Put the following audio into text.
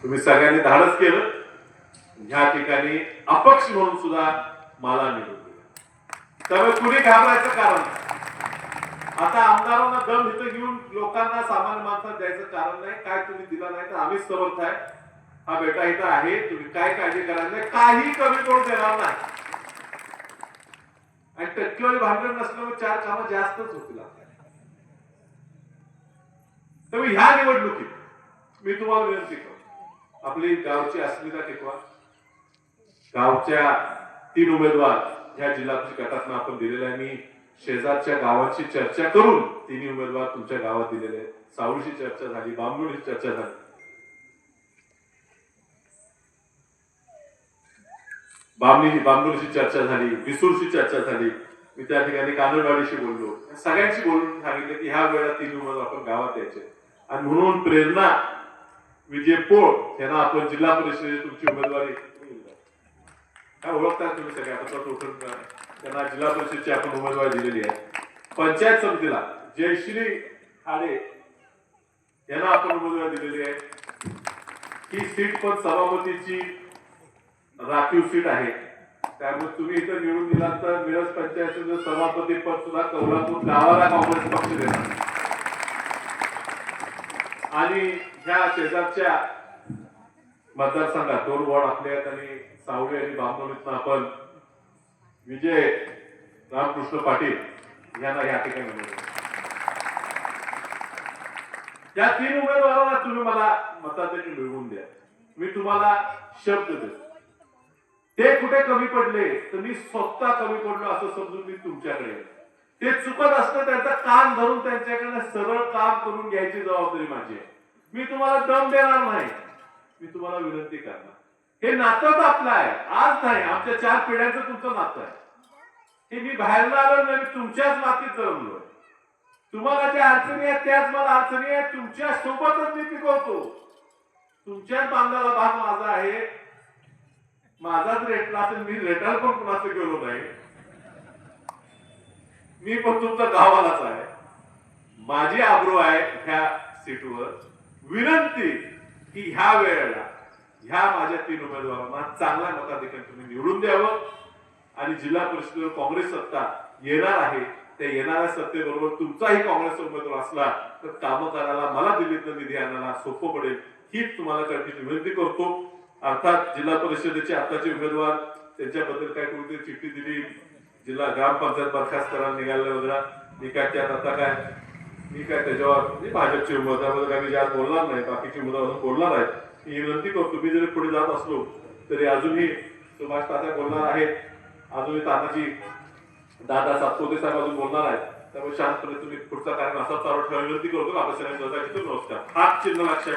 तुम्ही सगळ्यांनी धाडस केलं, ह्या ठिकाणी अपक्ष म्हणून सुद्धा मला निवडून दिलं. त्यामुळे कुणी घाबरायचं कारण नाही. आता आमदारांना दम इथं घेऊन लोकांना सामान्य माणसाला द्यायचं कारण नाही. काय तुम्ही दिला नाही तर आम्हीच समर्थ आहे. हा बेटा इथं आहे, तुम्ही काय काळजी करायला नाही, काही कमी करून देणार नाही. आणि टक्केवारी भांडण नसल्यामुळे 4 कामं जास्तच होतील. तर ह्या निवडणुकीत मी तुम्हाला विनंती करतो, आपली गावची अस्मिता टिकवा. गावच्या 3 उमेदवार ह्या जिल्हा परिषद गटातून आपण दिलेल्या आहे. मी शेजारच्या गावांची चर्चा करून 3 उमेदवार तुमच्या गावात दिलेले आहेत. सावळीची चर्चा झाली, बांबुळीची चर्चा झाली, बांबुळीची चर्चा झाली, विसूरची चर्चा झाली. मी त्या ठिकाणी कानडवाडीशी बोललो, सगळ्यांशी बोलून सांगितलं की ह्या वेळेला 3 उमेदवार आपण गावात यायचे. आणि म्हणून प्रेरणा विजय पोळ यांना आपण जिल्हा परिषदेची तुमची उमेदवारी काय ओळखता तुम्ही सगळे. आता उठून त्यांना जिल्हा परिषदेची आपण उमेदवारी दिलेली आहे. पंचायत समितीला जयश्री खाडे यांना आपण उमेदवारी दिलेली आहे. ही सीट पण सभापतीची राखीव सीट आहे. त्यामुळे तुम्ही इथं निवडून दिला तर मिरज पंचायत समितीचं सभापती पद सुद्धा कोल्हापूर गावाला काँग्रेस पक्ष देणार. आणि ह्या शेजारच्या मतदारसंघात 2 वॉर्ड आपले आहेत आणि सावळी आणि बांबोलीतनं आपण विजय रामकृष्ण पाटील यांना या ठिकाणी या 3 उमेदवारांना तुम्ही मला मताधिक्य मिळवून द्या. मी तुम्हाला शब्द देतो. ते कुठे कमी पडले तर मी स्वतः कमी पडलो असं समजून मी तुमच्याकडे. ते चुकत असतं त्यांचा कान धरून त्यांच्याकडे सरळ काम करून घ्यायची जबाबदारी माझी आहे. मी तुम्हाला दम देणार नाही, मी तुम्हाला विनंती करणार. हे नातं आपलं आहे, आज नाही, आमच्या 4 पिढ्यांचं तुमचं नातं आहे. हे मी बाहेरला आलो नाही, मी तुमच्याच मातीत जन्मलोय. तुम्हाला ज्या अडचणी आहेत त्याच मला अडचणी आहेत. तुमच्या सोबतच मी पिकवतो. तुमच्याच बांधाला भाग माझा आहे. माझाच रेटला असेल, मी रेटाल पण कुणाचं गेलो नाही. मी पण तुमचा गावालाच आहे. माझी आब्रू आहे ह्या सीटवर. विनंती की ह्या वेळेला ह्या माझ्या 3 उमेदवारांना चांगल्या मताधिक्याने तुम्ही निवडून द्यावं. आणि जिल्हा परिषदेवर काँग्रेस सत्ता येणार आहे, त्या येणाऱ्या सत्तेबरोबर तुमचाही काँग्रेस उमेदवार असला तर कामं करायला, मला दिल्लीतनं निधी आणायला सोपं पडेल. हीच तुम्हाला करण्याची विनंती करतो. अर्थात जिल्हा परिषदेचे आताचे उमेदवार त्यांच्याबद्दल काय कोणती चिठ्ठी दिली, जिल्हा ग्रामपंचायत बरखास्त करायला निघाले वगैरे, मी काय त्यात आता काय मी काय त्याच्यावर भाजपचे उमेदवार काय मी आज बोलणार नाही, बाकीचे उमेदवार बोलणार आहेत. मी विनंती करतो, मी जरी पुढे जात असलो तरी अजूनही सुभाष तात्या बोलणार आहेत, अजूनही तानाजी दादा सातपुते साहेब अजून बोलणार आहेत. त्यामुळे शांतपणे तुम्ही पुढचा कार्यक्रम असा चालू ठेवा विनंती करतो. आपल्या सगळ्यांना नमस्कार. हात चिन्ह लक्षात